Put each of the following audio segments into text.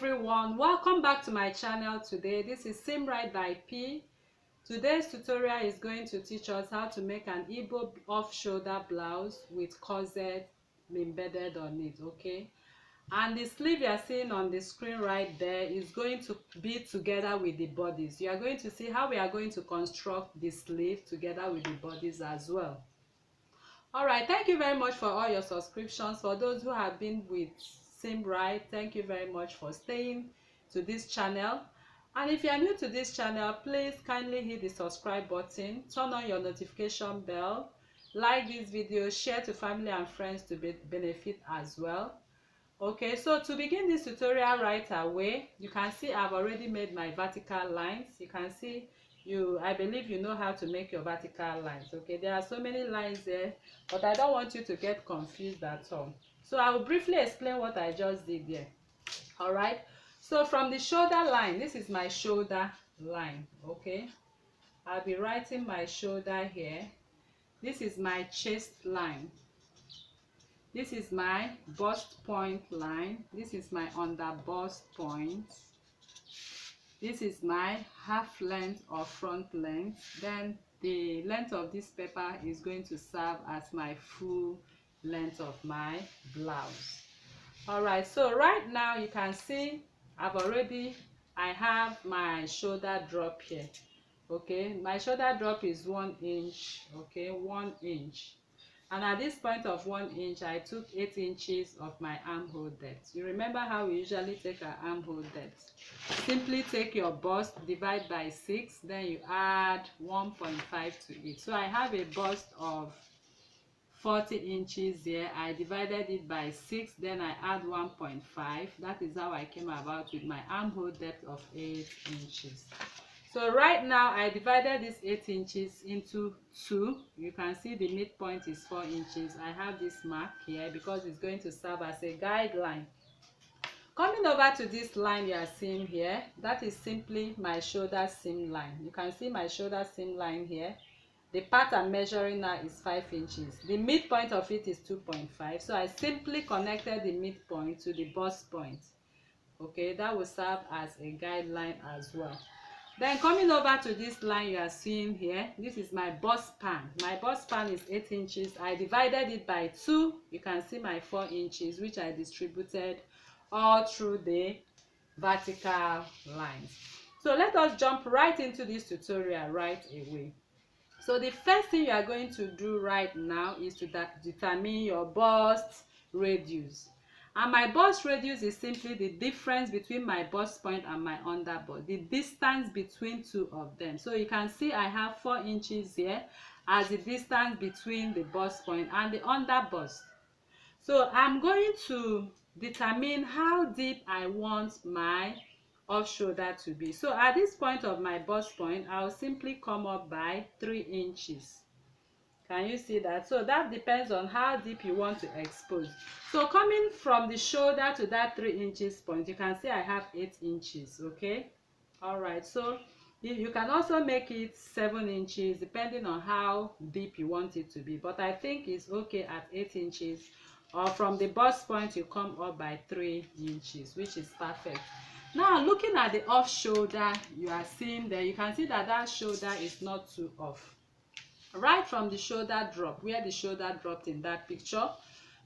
everyone, welcome back to my channel. Today this is SEAMRITE by P. Today's tutorial is going to teach us how to make an Igbo off-shoulder blouse with corset embedded on it. Okay, and the sleeve you are seeing on the screen right there is going to be together with the bodice. You are going to see how we are going to construct the sleeve together with the bodice as well. All right, thank you very much for all your subscriptions. For those who have been with SEAMRITE, thank you very much for staying to this channel. And if you are new to this channel, please kindly hit the subscribe button, turn on your notification bell, like this video, share to family and friends to benefit as well. Okay, so to begin this tutorial right away, you can see I've already made my vertical lines. You can see I believe you know how to make your vertical lines. Okay, there are so many lines there, but I don't want you to get confused at all. So I will briefly explain what I just did there. All right, so from the shoulder line, this is my shoulder line. Okay, I'll be writing my shoulder here. This is my chest line. This is my bust point line. This is my under bust point. This is my half length or front length. Then the length of this paper is going to serve as my full length of my blouse. All right, so right now you can see I have my shoulder drop here. Okay, my shoulder drop is 1 inch. Okay, 1 inch. And at this point of 1 inch, I took 8 inches of my armhole depth. You remember how we usually take our armhole depth? Simply take your bust, divide by 6, then you add 1.5 to it. So I have a bust of 40 inches here. I divided it by 6, then I add 1.5. That is how I came about with my armhole depth of 8 inches. So right now I divided this 8 inches into 2. You can see the midpoint is 4 inches. I have this mark here because it's going to serve as a guideline. Coming over to this line you are seeing here, that is simply my shoulder seam line. You can see my shoulder seam line here. The part I'm measuring now is 5 inches. The midpoint of it is 2.5. So I simply connected the midpoint to the bust point. Okay, that will serve as a guideline as well. Then coming over to this line you are seeing here, this is my bust span. My bust span is 8 inches. I divided it by 2. You can see my 4 inches, which I distributed all through the vertical lines. So let us jump right into this tutorial right away. So the first thing you are going to do right now is to determine your bust radius. And my bust radius is simply the difference between my bust point and my underbust, the distance between two of them. So you can see I have 4 inches here as the distance between the bust point and the underbust. So I'm going to determine how deep I want my off shoulder to be. So at this point of my bust point, I'll simply come up by 3 inches. Can you see that? So that depends on how deep you want to expose. So coming from the shoulder to that 3 inches point, you can see I have 8 inches. Okay, all right, so you can also make it 7 inches depending on how deep you want it to be, but I think it's okay at 8 inches, or from the bust point you come up by 3 inches, which is perfect. Now looking at the off shoulder you are seeing there, you can see that that shoulder is not too off. Right from the shoulder drop, where the shoulder dropped in that picture,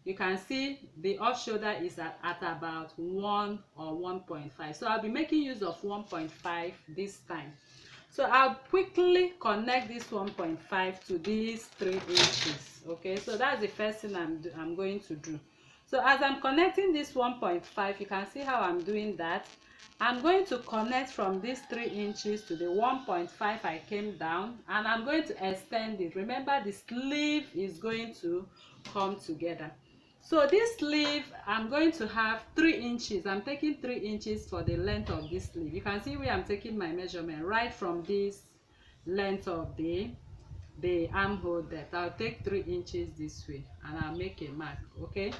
you can see the off shoulder is at about 1 or 1.5. So I'll be making use of 1.5 this time. So I'll quickly connect this 1.5 to these 3 inches. Okay, so that's the first thing I'm going to do. So as I'm connecting this 1.5, you can see how I'm doing that. I'm going to connect from this 3 inches to the 1.5 I came down, and I'm going to extend it. Remember, the sleeve is going to come together. So this sleeve, I'm going to have 3 inches. I'm taking 3 inches for the length of this sleeve. You can see where I'm taking my measurement right from this length of the armhole depth. I'll take 3 inches this way and I'll make a mark. Okay,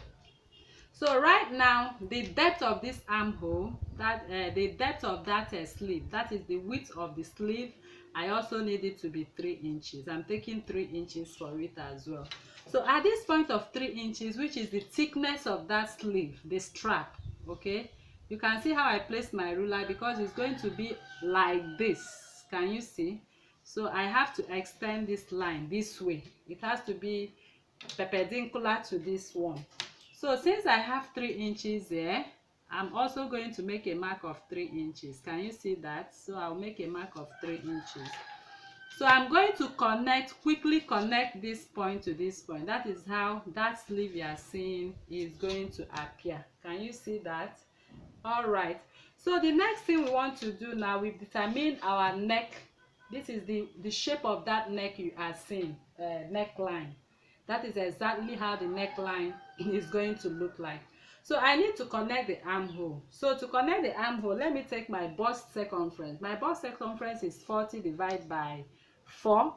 so right now the depth of this armhole, the depth of that sleeve, that is the width of the sleeve, I also need it to be 3 inches. I'm taking 3 inches for it as well. So at this point of 3 inches, which is the thickness of that sleeve, the strap, okay, You can see how I place my ruler because it's going to be like this. Can you see? So I have to extend this line this way. It has to be perpendicular to this one. So since I have 3 inches there, I'm also going to make a mark of 3 inches. Can you see that? So I'll make a mark of 3 inches. So I'm going to quickly connect this point to this point. That is how that sleeve you are seeing is going to appear. Can you see that? All right. So the next thing we want to do now, we've determined our neck. This is the shape of that neck you are seeing, neckline. That is exactly how the neckline is going to look like. So I need to connect the armhole. So to connect the armhole, let me take my bust circumference. My bust circumference is 40 divided by 4,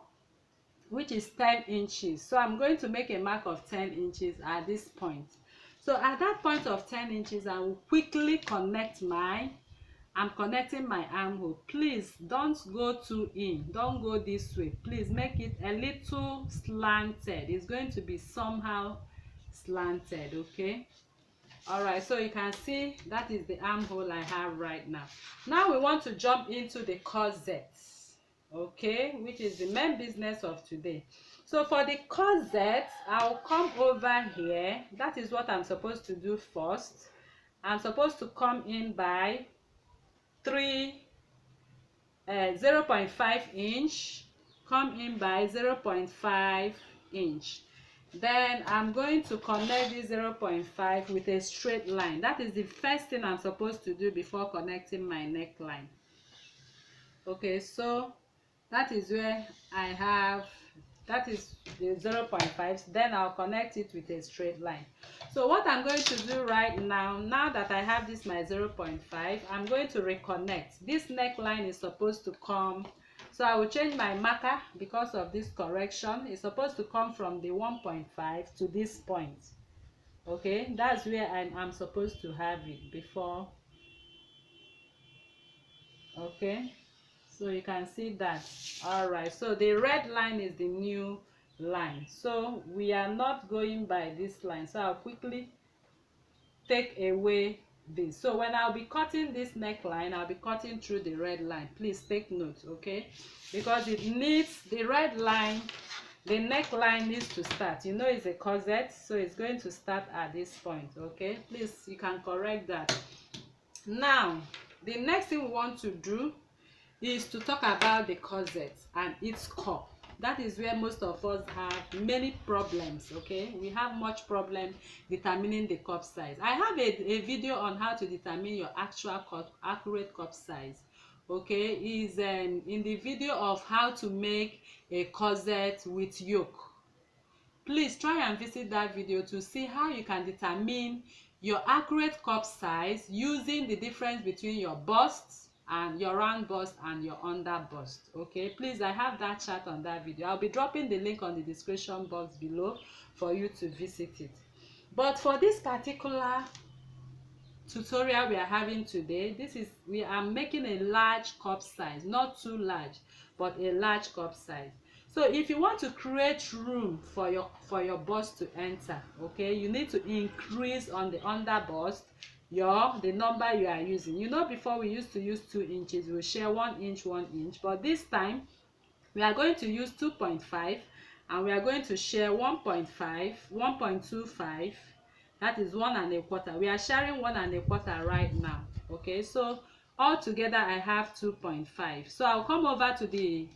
which is 10 inches. So I'm going to make a mark of 10 inches at this point. So at that point of 10 inches, I will quickly connect I'm connecting my armhole. Please don't go too in. Don't go this way. Please make it a little slanted. It's going to be somehow slanted, okay? All right, so you can see that is the armhole I have right now. Now we want to jump into the corset, okay, which is the main business of today. So for the corset, I'll come over here. That is what I'm supposed to do first. I'm supposed to come in by 0.5 inch, come in by 0.5 inch. Then I'm going to connect this 0.5 with a straight line. That is the first thing I'm supposed to do before connecting my neckline. Okay, so that is where I have, that is the 0.5. Then I'll connect it with a straight line. So what I'm going to do right now, now that I have this my 0.5, I'm going to reconnect. This neckline is supposed to come, so I will change my marker because of this correction. It's supposed to come from the 1.5 to this point. Okay, that's where I'm supposed to have it before. Okay, so you can see that. All right, so the red line is the new line. So we are not going by this line. So I'll quickly take away this. So when I'll be cutting this neckline, I'll be cutting through the red line. Please take note, okay? Because it needs the red line, the neckline needs to start. You know it's a corset, so it's going to start at this point, okay? Please, you can correct that. Now, the next thing we want to do is to talk about the corset and its cup. That is where most of us have many problems, okay? We have much problem determining the cup size. I have a video on how to determine your actual accurate cup size, okay? Is in the video of how to make a corset with yoke. Please try and visit that video to see how you can determine your accurate cup size using the difference between your bust and your round bust and your under bust. Okay, please, I have that chart on that video. I'll be dropping the link on the description box below for you to visit it. But for this particular tutorial we are having today, we are making a large cup size, not too large, but a large cup size. So if you want to create room for your bust to enter, okay, you need to increase on the under bust the number you are using. You know, before we used to use 2 inches, we share 1 inch, 1 inch, but this time we are going to use 2.5 and we are going to share 1.5, 1.25. That is 1 1/4. We are sharing 1 1/4 right now. Okay, so all together I have 2.5. So I'll come over to the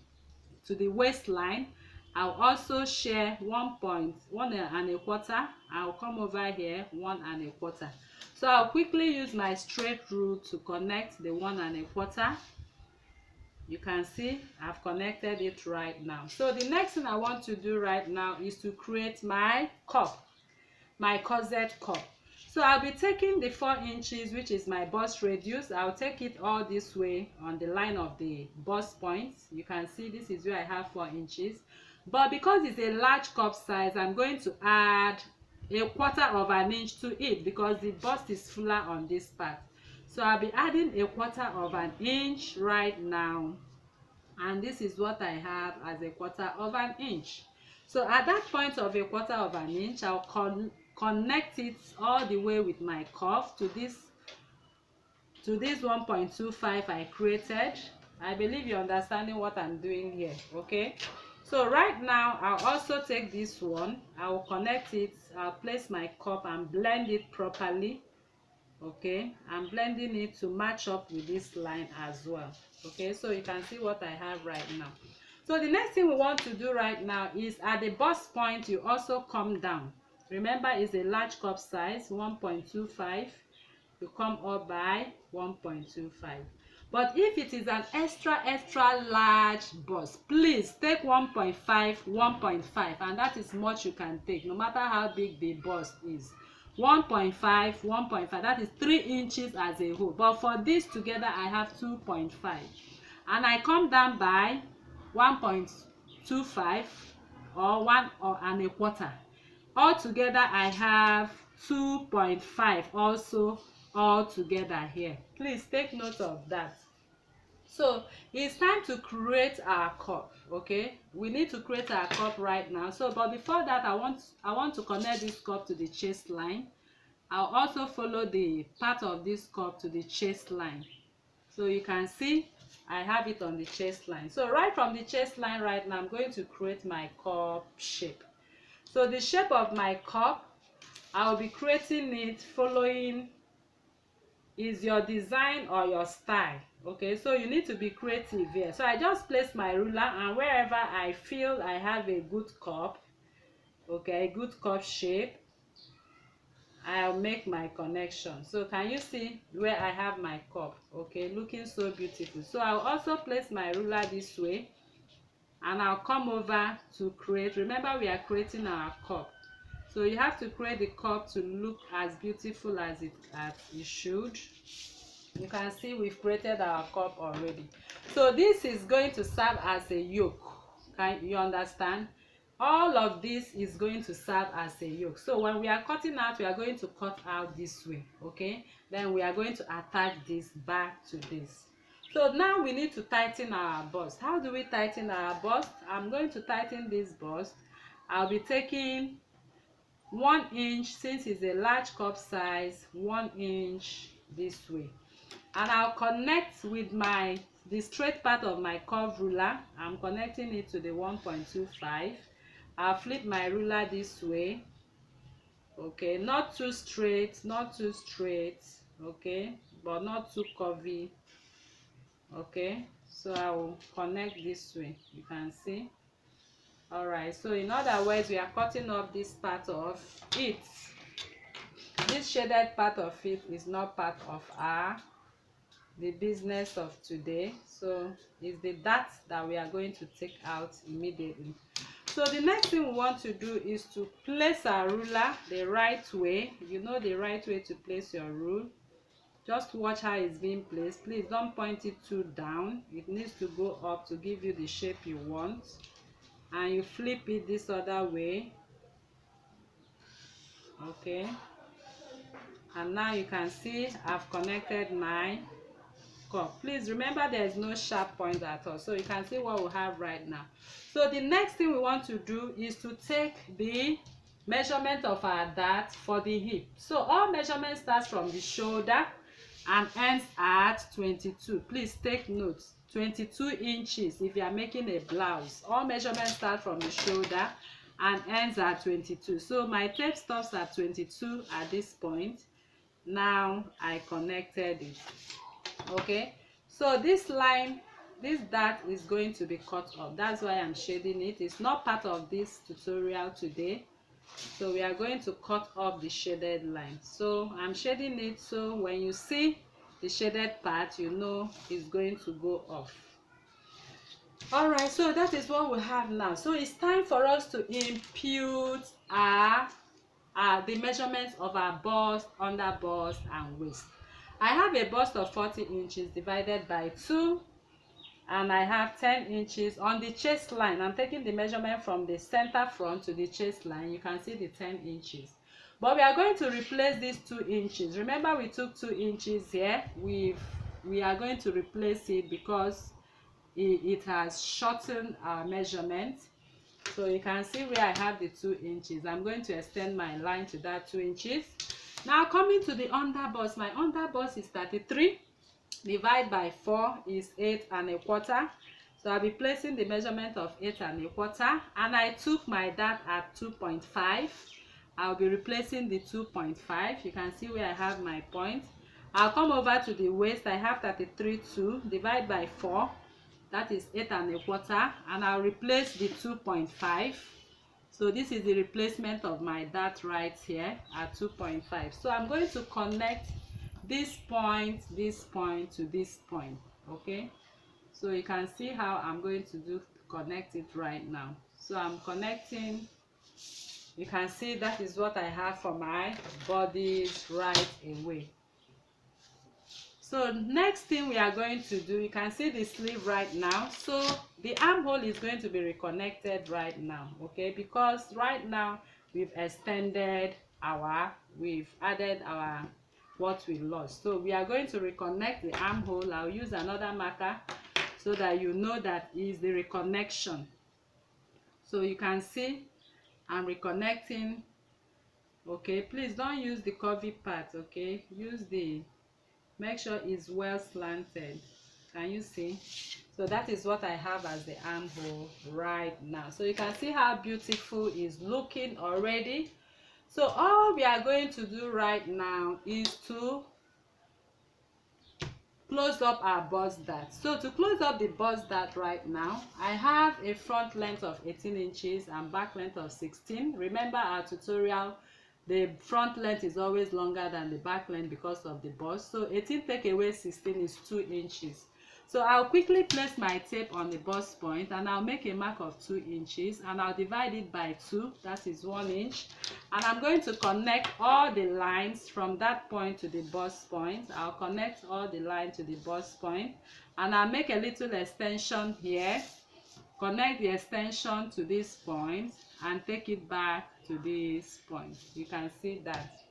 waistline. I'll also share 1 1/4. I'll come over here 1 1/4. So I'll quickly use my straight rule to connect the 1 1/4. You can see I've connected it right now. So the next thing I want to do right now is to create my cup, my corset cup. So I'll be taking the 4 inches, which is my bust radius. I'll take it all this way on the line of the bust points. You can see this is where I have 4 inches. But because it's a large cup size, I'm going to add 1/4 inch to it because the bust is fuller on this part. So I'll be adding 1/4 inch right now. And this is what I have as 1/4 inch. So at that point of 1/4 inch, I'll connect it all the way with my cuff to this to this 1.25 I created. I believe you're understanding what I'm doing here. Okay, so right now I'll also take this one, I'll connect it, I'll place my cup and blend it properly. Okay, I'm blending it to match up with this line as well. Okay, so you can see what I have right now. So the next thing we want to do right now is at the bust point you also come down. Remember, it's a large cup size, 1.25. You come up by 1.25. But if it is an extra large bust, please take 1.5, 1.5, and that is much you can take, no matter how big the bust is. 1.5, 1.5, that is 3 inches as a whole. But for this together I have 2.5, and I come down by 1.25 or 1.25. Altogether I have 2.5 also all together here. Please take note of that. So it's time to create our cup. Okay, we need to create our cup right now. So but before that, I want to connect this cup to the chest line. I'll also follow the part of this cup to the chest line. So you can see I have it on the chest line. So right from the chest line right now, I'm going to create my cup shape. So the shape of my cup, I'll be creating it following is your design or your style. Okay, so you need to be creative here. So I just place my ruler, and wherever I feel I have a good cup, okay, good cup shape, I'll make my connection. So can you see where I have my cup? Okay, looking so beautiful. So I'll also place my ruler this way, and I'll come over to create. Remember, we are creating our cup, so you have to create the cup to look as beautiful as it should. You can see we've created our cup already. So this is going to serve as a yoke. Can you understand? All of this is going to serve as a yoke. So when we are cutting out, we are going to cut out this way. Okay, then we are going to attach this back to this. So now we need to tighten our bust. How do we tighten our bust? I'm going to tighten this bust. I'll be taking 1 inch, since it's a large cup size, 1 inch this way, and I'll connect with the straight part of my curve ruler. I'm connecting it to the 1.25. I'll flip my ruler this way. Okay, not too straight, not too straight, okay, but not too curvy. Okay, so I will connect this way. You can see. All right, so in other words, we are cutting off this part of it. This shaded part of it is not part of the business of today. So it's the dart that we are going to take out immediately. So the next thing we want to do is to place our ruler the right way. You know the right way to place your rule. Just watch how it's being placed. Please don't point it too down. It needs to go up to give you the shape you want. And you flip it this other way. Okay, and now you can see I've connected my cup. Please remember there is no sharp point at all, so you can see what we have right now. So the next thing we want to do is to take the measurement of our dart for the hip. So all measurement starts from the shoulder and ends at 22. Please take note, 22 inches if you are making a blouse. All measurements start from the shoulder and ends at 22. So my tape stops at 22 at this point. Now I connected it. Okay, so this line, this dart is going to be cut off. That's why I'm shading it. It's not part of this tutorial today, so we are going to cut off the shaded line. So I'm shading it, so when you see the shaded part, you know it's going to go off. All right, so that is what we have now. So it's time for us to impute the measurements of our bust, under bust, and waist. I have a bust of 40 inches divided by 2, and I have 10 inches on the chest line. I'm taking the measurement from the center front to the chest line. You can see the 10 inches. But we are going to replace these 2 inches. Remember, we took 2 inches here. We are going to replace it because it has shortened our measurement. So you can see where I have the 2 inches. I'm going to extend my line to that 2 inches. Now coming to the under bust, my under bust is 33. divide by 4 is 8 1/4. So I'll be placing the measurement of 8 1/4, and I took my dart at 2.5. I'll be replacing the 2.5. You can see where I have my point. I'll come over to the waist. I have 33.2, divide by 4, that is 8 1/4, and I'll replace the 2.5. So this is the replacement of my dart right here at 2.5. So I'm going to connect this point to this point. Okay, so you can see how I'm going to connect it right now. So I'm connecting. You can see that is what I have for my bodice right away. So next thing we are going to do, you can see the sleeve right now. So the armhole is going to be reconnected right now, okay, because right now we've added our what we lost. So we are going to reconnect the armhole. I'll use another marker so that you know that is the reconnection. So you can see I'm reconnecting. Okay, please don't use the curvy part, okay, make sure it's well slanted. Can you see? So that is what I have as the armhole right now. So you can see how beautiful it's looking already. So all we are going to do right now is to close up our bust dart. So to close up the bust dart right now, I have a front length of 18 inches and back length of 16. Remember our tutorial, the front length is always longer than the back length because of the bust. So 18 take away 16 is 2 inches. So I'll quickly place my tape on the bust point, and I'll make a mark of 2 inches, and I'll divide it by 2, that is 1 inch. And I'm going to connect all the lines from that point to the bust point. I'll connect all the lines to the bust point, and I'll make a little extension here, connect the extension to this point, and take it back to this point. You can see that.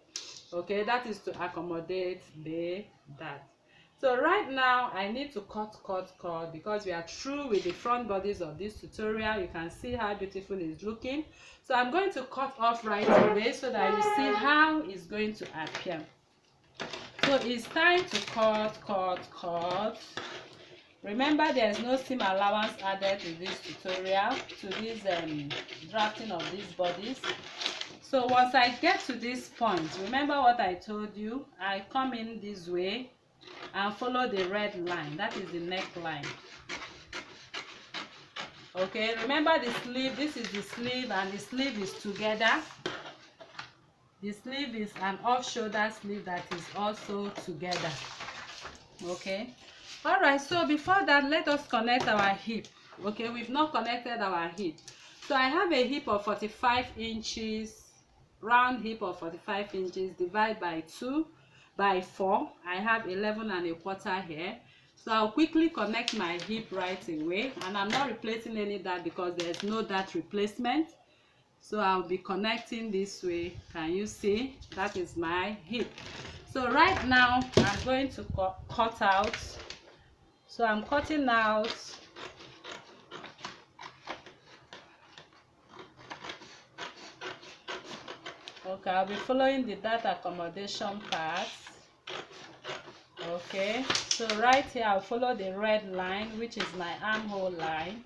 Okay, that is to accommodate the dart. So right now I need to cut because we are through with the front bodies of this tutorial. You can see how beautiful it's looking. So I'm going to cut off right away so that you see how it's going to appear. So it's time to cut. Remember, there is no seam allowance added to this tutorial, to this drafting of these bodies. So once I get to this point, remember what I told you, I come in this way and follow the red line, that is the neckline. Okay, remember the sleeve, this is the sleeve, and the sleeve is together. The sleeve is an off-shoulder sleeve that is also together. Okay, all right. So before that, let us connect our hip. Okay, we've not connected our hip. So I have a hip of 45 inches, round hip of 45 inches, divide by 2 by 4. I have 11 1/4 here. So I'll quickly connect my hip right away, and I'm not replacing any dart because there's no dart replacement. So I'll be connecting this way. Can you see? That is my hip. So right now I'm going to cut out. So I'm cutting out okay, I'll be following the dart accommodation part. Okay, so right here I'll follow the red line, which is my armhole line.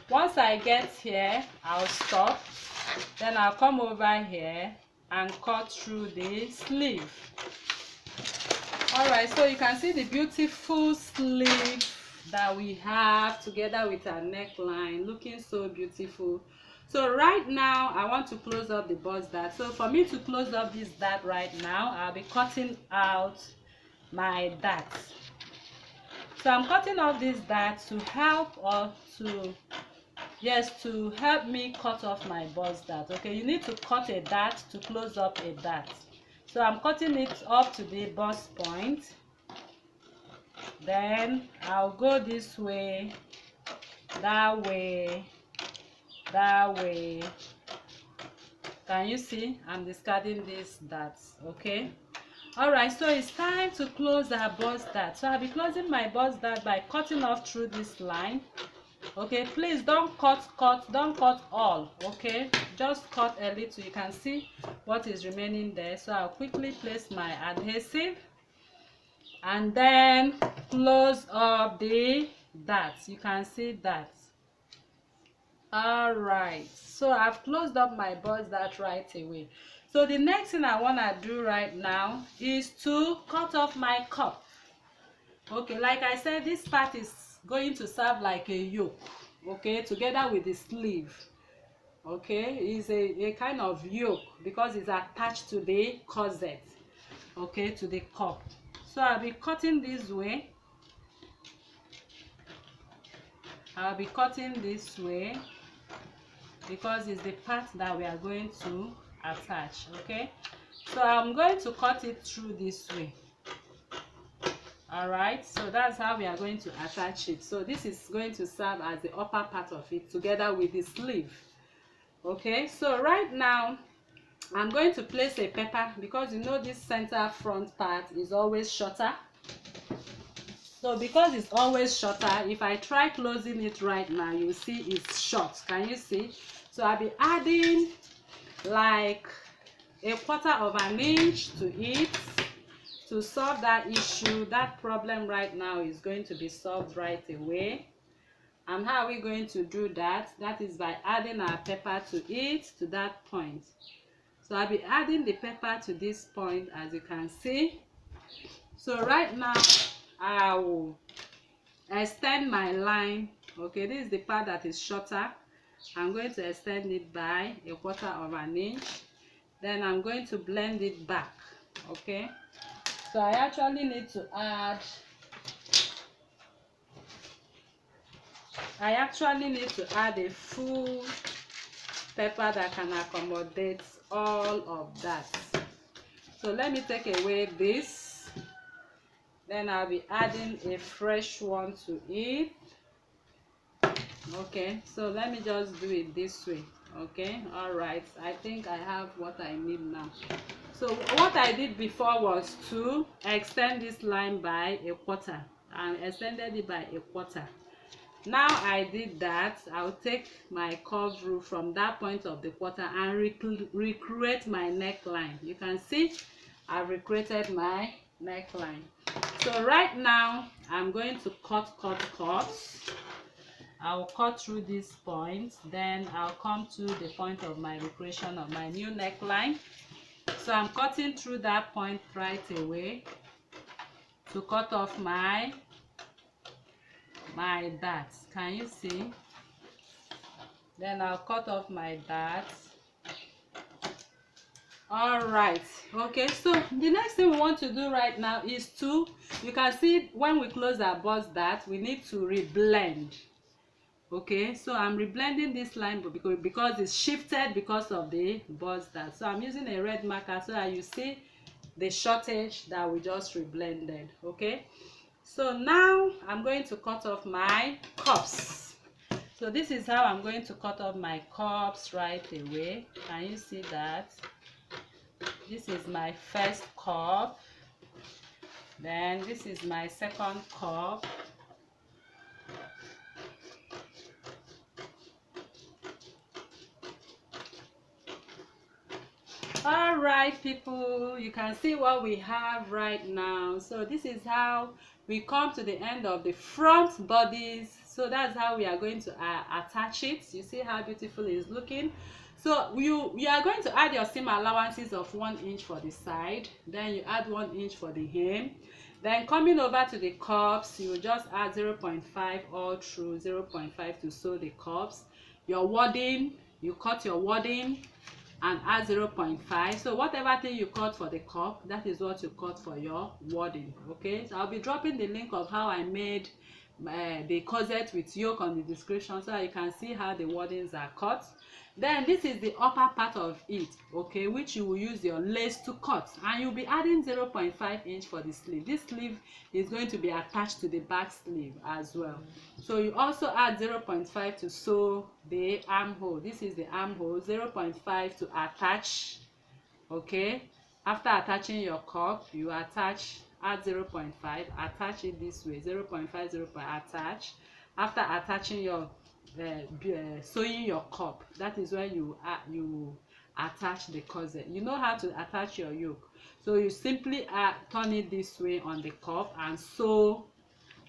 Once I get here, I'll stop. Then I'll come over here and cut through the sleeve. All right, so you can see the beautiful sleeve that we have together with our neckline, looking so beautiful. So right now I want to close up the bust dart. So for me to close up this dart right now, I'll be cutting out my dart. So I'm cutting off this dart to help help me cut off my bust dart. Okay, you need to cut a dart to close up a dart. So I'm cutting it up to the bust point. Then I'll go this way, that way. Can you see? I'm discarding this dart. Okay, all right. So it's time to close our bust dart. So I'll be closing my bust dart by cutting off through this line. Okay, please don't cut all. Okay, just cut a little. You can see what is remaining there. So I'll quickly place my adhesive, and then close up the darts. You can see that. All right, so I've closed up my bust dart right away. So the next thing I want to do right now is to cut off my cup. Okay, like I said, this part is going to serve like a yoke, okay, together with the sleeve. Okay, it's a kind of yoke because it's attached to the corset, okay, to the cup. So I'll be cutting this way. I'll be cutting this way because it's the part that we are going to attach. Okay, so I'm going to cut it through this way. All right, so that's how we are going to attach it. So this is going to serve as the upper part of it together with the sleeve. Okay, so right now I'm going to place a pepper because you know this center front part is always shorter. So because it's always shorter, if I try closing it right now, you see it's short. Can you see? So I'll be adding like 1/4 of an inch to it to solve that issue. That problem right now is going to be solved right away. And how are we going to do that? That is by adding our pepper to it, to that point. So I'll be adding the pepper to this point, as you can see. So right now I will extend my line. Okay, this is the part that is shorter. I'm going to extend it by 1/4 of an inch. Then I'm going to blend it back. Okay, so I actually need to add a full pepper that can accommodate all of that. So let me take away this, then I'll be adding a fresh one to it. Okay, so let me just do it this way. Okay, all right, I think I have what I need now. So what I did before was to extend this line by 1/4 and extended it by 1/4. Now I did that, I'll take my curve rule from that point of the quarter and recreate my neckline. You can see I've recreated my neckline. So right now I'm going to cut. I'll cut through this point, then I'll come to the point of my recreation of my new neckline. So I'm cutting through that point right away to cut off my darts. Can you see? Then I'll cut off my darts. All right, okay, so the next thing we want to do right now is to, you can see when we close our bust dart, we need to reblend. Okay, so I'm reblending this line because it's shifted because of the bust dart. So I'm using a red marker so that you see the shortage that we just reblended. Okay, so now I'm going to cut off my cups. So this is how I'm going to cut off my cups right away. Can you see that? This is my first cup, then this is my second cup, all right people, you can see what we have right now. So this is how we come to the end of the front bodice. So that's how we are going to attach it. You see how beautiful it is looking. So you are going to add your seam allowances of 1 inch for the side, then you add 1 inch for the hem. Then coming over to the cups, you will just add 0.5 all through, 0.5 to sew the cups. Your wadding, you cut your wadding and add 0.5. So whatever thing you cut for the cup, that is what you cut for your wadding. Okay, so I'll be dropping the link of how I made the corset with yoke on the description so you can see how the waddings are cut. Then this is the upper part of it, okay, which you will use your lace to cut, and you'll be adding 0.5 inch for the sleeve. This sleeve is going to be attached to the back sleeve as well. So you also add 0.5 to sew the armhole. This is the armhole, 0.5 to attach. Okay, after attaching your cup, you add 0.5, attach it this way, 0.5, 0.5, attach. After attaching your sewing your cup, that is when you attach the corset. You know how to attach your yoke, so you simply turn it this way on the cuff and sew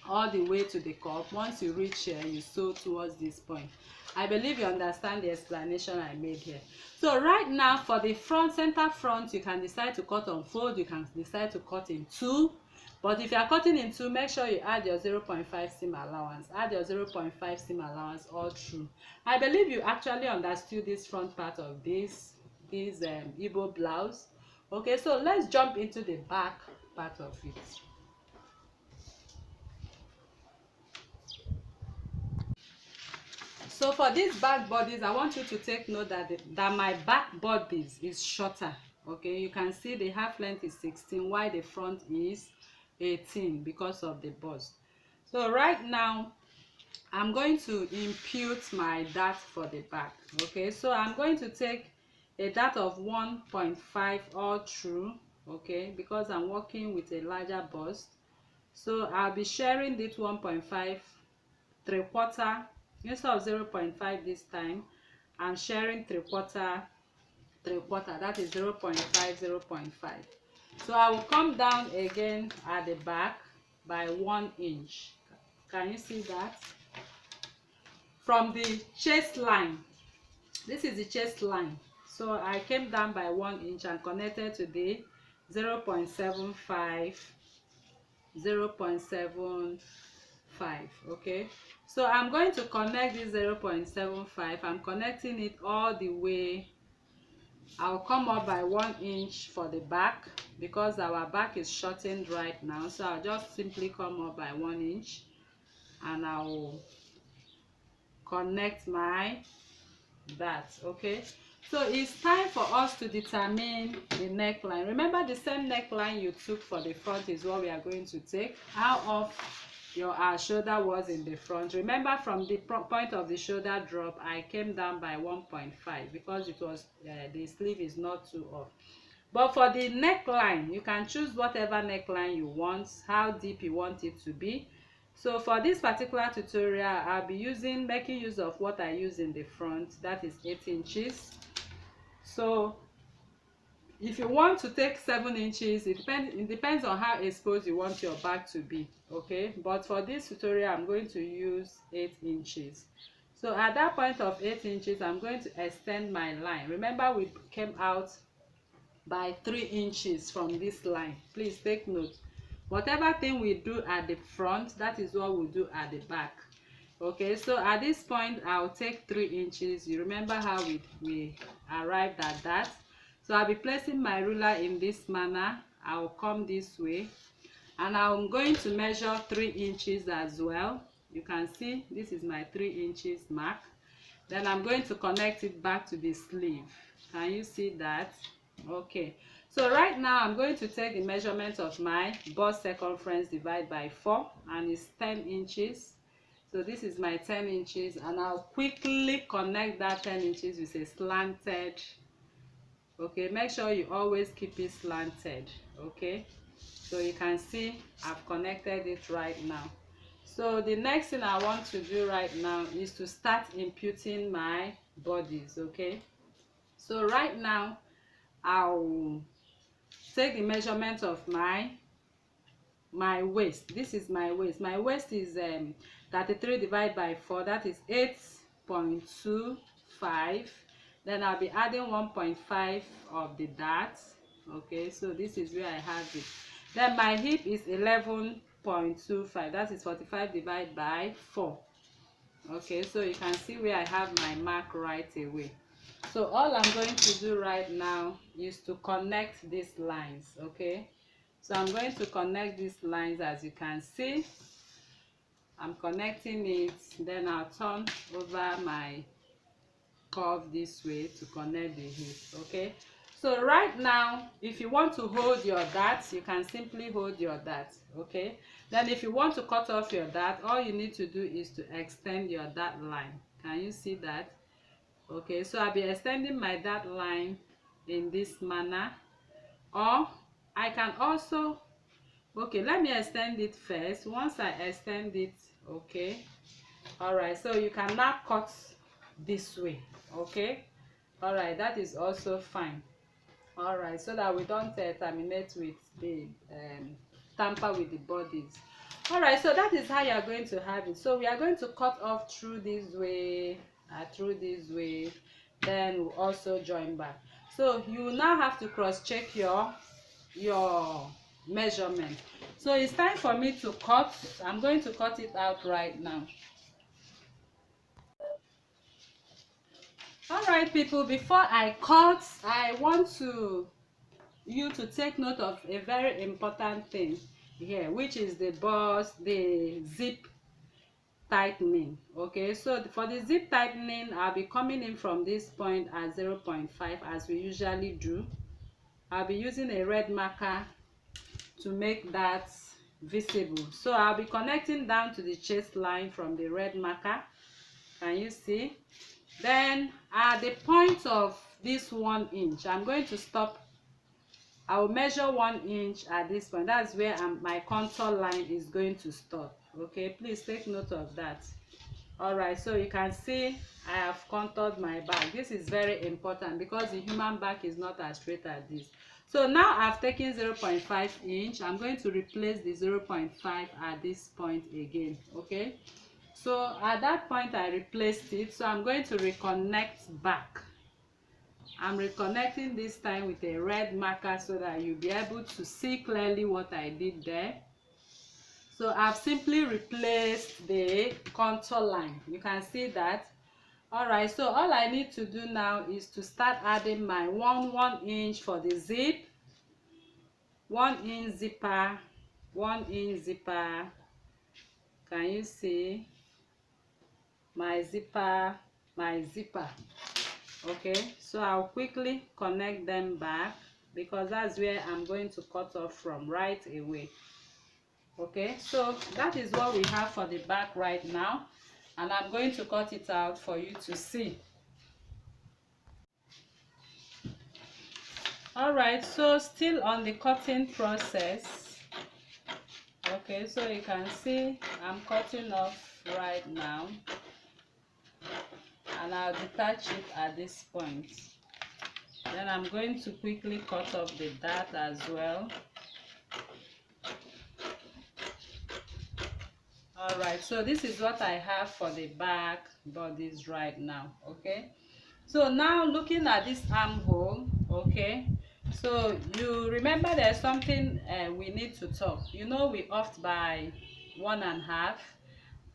all the way to the cuff. Once you reach here, you sew towards this point. I believe you understand the explanation I made here. So right now, for the front, center front, you can decide to cut on fold, you can decide to cut in two. But if you are cutting in two, make sure you add your 0.5 seam allowance. Add your 0.5 seam allowance all through. I believe you actually understood this front part of this Igbo blouse. Okay, so let's jump into the back part of it. So for these back bodies, I want you to take note that my back bodice is shorter. Okay, you can see the half length is 16, while the front is 18 because of the bust. So right now, I'm going to impute my dart for the back. Okay, so I'm going to take a dart of 1.5 all through. Okay, because I'm working with a larger bust, so I'll be sharing this 1.5 3/4. Instead of 0.5 this time, I'm sharing 3/4, that is 0.5, 0.5. So I will come down again at the back by 1 inch. Can you see that? From the chest line, this is the chest line. So I came down by 1 inch and connected to the 0.75, 0.75. Okay, so I'm going to connect this 0.75. I'm connecting it all the way. I'll come up by 1 inch for the back because our back is shortened right now. So I'll just simply come up by 1 inch and I'll connect my dart. Okay, so it's time for us to determine the neckline. Remember, the same neckline you took for the front is what we are going to take. How off your shoulder was in the front. Remember, from the point of the shoulder drop, I came down by 1.5 because it was the sleeve is not too off. But for the neckline, you can choose whatever neckline you want, how deep you want it to be. So for this particular tutorial, I'll be making use of what I use in the front, that is 8 inches. So if you want to take 7 inches, it depends on how exposed you want your back to be. Okay, but for this tutorial, I'm going to use 8 inches. So at that point of 8 inches, I'm going to extend my line. Remember, we came out by 3 inches from this line. Please take note. Whatever thing we do at the front, that is what we'll do at the back. Okay, so at this point, I'll take 3 inches. You remember how we arrived at that. So I'll be placing my ruler in this manner. I'll come this way and I'm going to measure 3 inches as well. You can see this is my 3 inches mark. Then I'm going to connect it back to the sleeve. Can you see that? Okay, so right now I'm going to take the measurement of my bust circumference divided by 4, and it's 10 inches. So this is my 10 inches, and I'll quickly connect that 10 inches with a slanted. Okay, make sure you always keep it slanted. Okay, so you can see I've connected it right now. So the next thing I want to do right now is to start imputing my bodies. Okay, so right now I'll take the measurement of my waist. This is my waist. My waist is 33 divided by 4, that is 8.25. Then I'll be adding 1.5 of the dart. Okay, so this is where I have it. Then my hip is 11.25, that is 45 divided by 4. Okay, so you can see where I have my mark right away. So all I'm going to do right now is to connect these lines. Okay, so I'm going to connect these lines. As you can see, I'm connecting it. Then I'll turn over my curve this way to connect the hip. Okay, so right now, if you want to hold your dart, you can simply hold your dart. Okay, then if you want to cut off your dart, all you need to do is to extend your dart line. Can you see that? Okay, so I'll be extending my dart line in this manner, or I can also, okay, let me extend it first. Once I extend it, okay, all right, so you can now cut this way. Okay, All right, that is also fine. All right, so that we don't terminate with the tamper with the bodies. All right, so that is how you are going to have it. So we are going to cut off through this way, through this way, then we'll also join back. So you now have to cross check your measurement. So it's time for me to cut. I'm going to cut it out right now. All right, people, before I cut, I want you to take note of a very important thing here, which is the zip tightening. Okay, so for the zip tightening, I'll be coming in from this point at 0.5 as we usually do. I'll be using a red marker to make that visible. So I'll be connecting down to the chest line from the red marker. Can you see? Then at the point of this 1 inch, I'm going to stop. I will measure 1 inch at this point. That's where my contour line is going to stop. Okay, please take note of that. All right, so you can see I have contoured my back. This is very important because the human back is not as straight as this. So now I've taken 0.5 inch. I'm going to replace the 0.5 at this point again. Okay, so at that point I replaced it, so I'm going to reconnect back. I'm reconnecting this time with a red marker so that you'll be able to see clearly what I did there. So I've simply replaced the contour line. You can see that. All right, so all I need to do now is to start adding my 1 inch for the zip, 1 inch zipper, 1 inch zipper. Can you see my zipper, my zipper? Okay, so I'll quickly connect them back because that's where I'm going to cut off from right away. Okay, so that is what we have for the back right now, and I'm going to cut it out for you to see. All right, so still on the cutting process. Okay, so you can see I'm cutting off right now, and I'll detach it at this point. Then I'm going to quickly cut off the dart as well. All right, so this is what I have for the back bodies right now. Okay, so now looking at this armhole. Okay, so you remember there's something we need to talk. You know, we offed by 1.5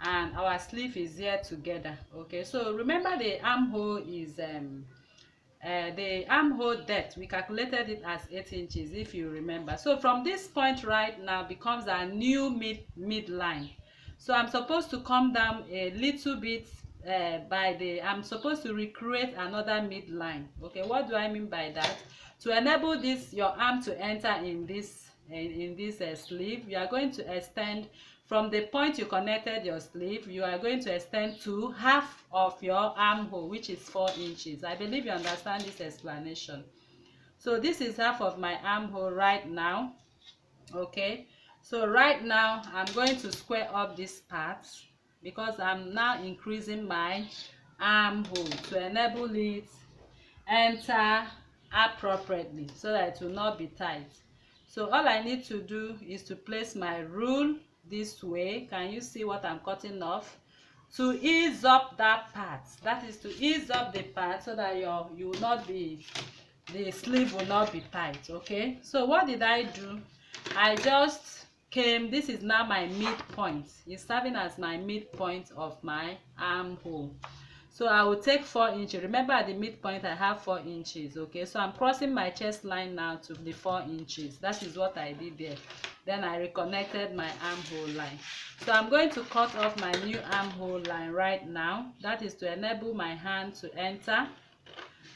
and our sleeve is here together. Okay, so remember the armhole is the armhole depth, we calculated it as 8 inches if you remember. So from this point right now becomes a new midline. So I'm supposed to come down a little bit I'm supposed to recreate another midline. Okay, what do I mean by that? To enable this your arm to enter in this sleeve, you are going to extend from the point you connected your sleeve. You are going to extend to half of your armhole, which is 4 inches. I believe you understand this explanation. So this is half of my armhole right now. Okay, so right now I'm going to square up this part because I'm now increasing my armhole to enable it enter appropriately so that it will not be tight. So all I need to do is to place my rule this way. Can you see what I'm cutting off? To ease up that part, that is to ease up the part so that the sleeve will not be tight. Okay, so what did I do? I just came, this is now my midpoint. It's serving as my midpoint of my armhole. So I will take 4 inches. Remember at the midpoint I have 4 inches. Okay, so I'm crossing my chest line now to the 4 inches. That is what I did there. Then I reconnected my armhole line. So I'm going to cut off my new armhole line right now. That is to enable my hand to enter.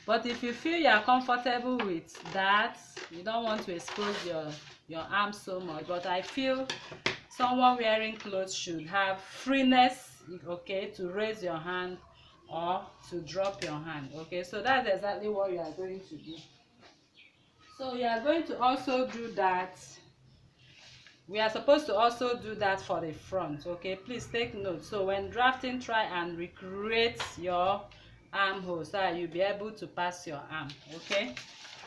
But if you feel you are comfortable with that, you don't want to expose your arm so much, but I feel someone wearing clothes should have freeness, okay, to raise your hand or to drop your hand. Okay, so that's exactly what you are going to do. So you are going to also do that. We are supposed to also do that for the front. Okay, please take note. So when drafting, try and recreate your armhole so that you'll be able to pass your arm. Okay,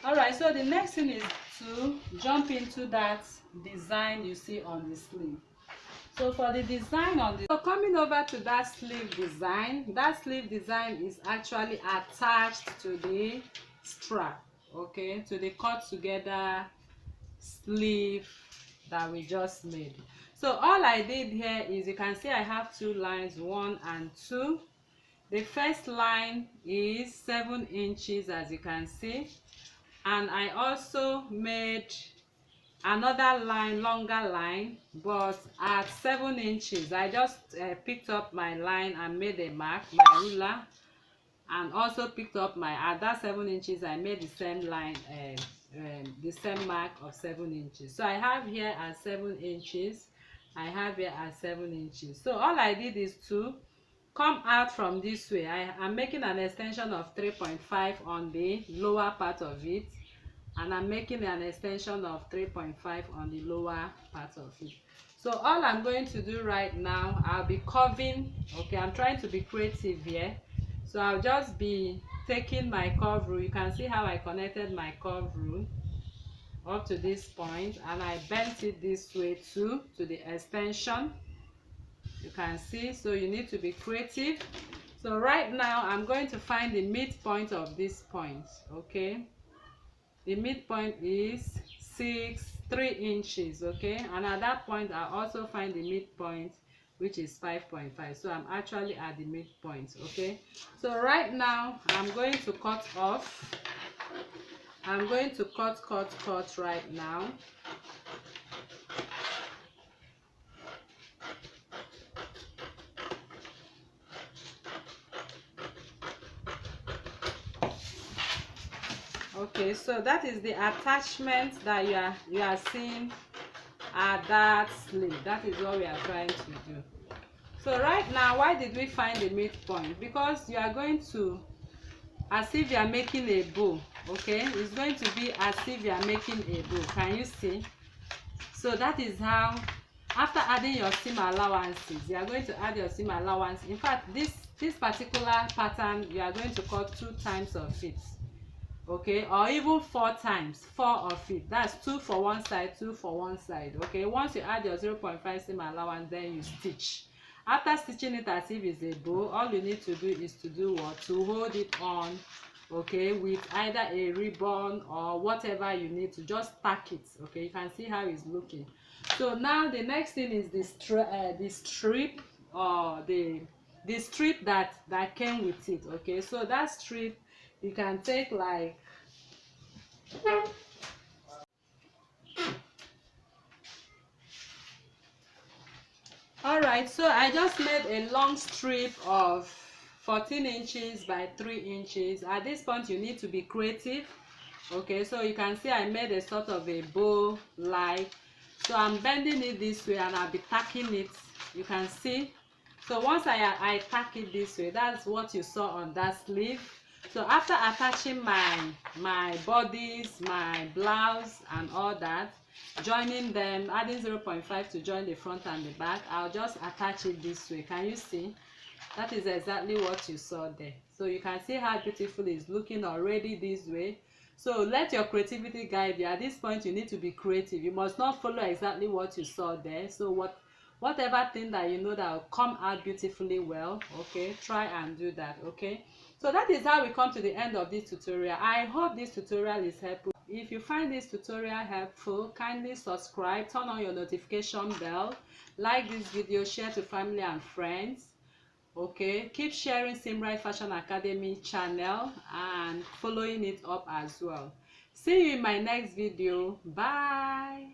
all right, so the next thing is to jump into that design you see on the sleeve. So for the design on the, so coming over to that sleeve design is actually attached to the strap, okay, to the cut together sleeve that we just made. So all I did here is, you can see I have two lines, 1 and 2. The first line is 7 inches, as you can see, and I also made another line, longer line, but at 7 inches. I just picked up my line and made a mark, my ruler, and also picked up my, at that 7 inches I made the same line, the same mark of 7 inches. So I have here at 7 inches, I have here at 7 inches. So all I did is to come out from this way. I am making an extension of 3.5 on the lower part of it, and I'm making an extension of 3.5 on the lower part of it. So all I'm going to do right now, I'll be curving. Okay, I'm trying to be creative here, so I'll just be taking my curve rule. You can see how I connected my curve rule up to this point, and I bent it this way too, to the extension. You can see, so you need to be creative. So right now I'm going to find the midpoint of this point. Okay, the midpoint is 3 inches. Okay, and at that point I also find the midpoint, which is 5.5. So I'm actually at the midpoint. Okay, so right now I'm going to cut off. I'm going to cut right now. Okay, so that is the attachment that you are seeing at that sleeve. That is what we are trying to do. So right now, why did we find the midpoint? Because you are going to, as if you are making a bow. Okay, it's going to be as if you are making a bow. Can you see? So that is how, after adding your seam allowances, you are going to add your seam allowance. In fact, this particular pattern, you are going to cut 2 times of it. Okay, or even 4 times, 4 of it. That's 2 for one side, 2 for one side. Okay, once you add your 0.5 seam allowance, then you stitch. After stitching it as if it's a bow, all you need to do is to do what? To hold it on, okay, with either a ribbon or whatever you need to, just tack it. Okay, you can see how it's looking. So now the next thing is the strip, or the strip that came with it. Okay, so that strip, you can take like, all right, so I just made a long strip of 14 inches by 3 inches. At this point you need to be creative. Okay, so you can see I made a sort of a bow like, so I'm bending it this way and I'll be tacking it. You can see, so once I tack it this way, that's what you saw on that sleeve. So after attaching my bodice, my blouse and all that, joining them, adding 0.5 to join the front and the back, I'll just attach it this way. Can you see? That is exactly what you saw there. So you can see how beautiful it's looking already this way. So let your creativity guide you. At this point you need to be creative. You must not follow exactly what you saw there. So whatever thing that you know that will come out beautifully well, okay, try and do that. Okay, so that is how we come to the end of this tutorial. I hope this tutorial is helpful. If you find this tutorial helpful, kindly subscribe, turn on your notification bell, like this video, share to family and friends. Okay, keep sharing SEAMRITE Fashion Academy channel and following it up as well. See you in my next video. Bye.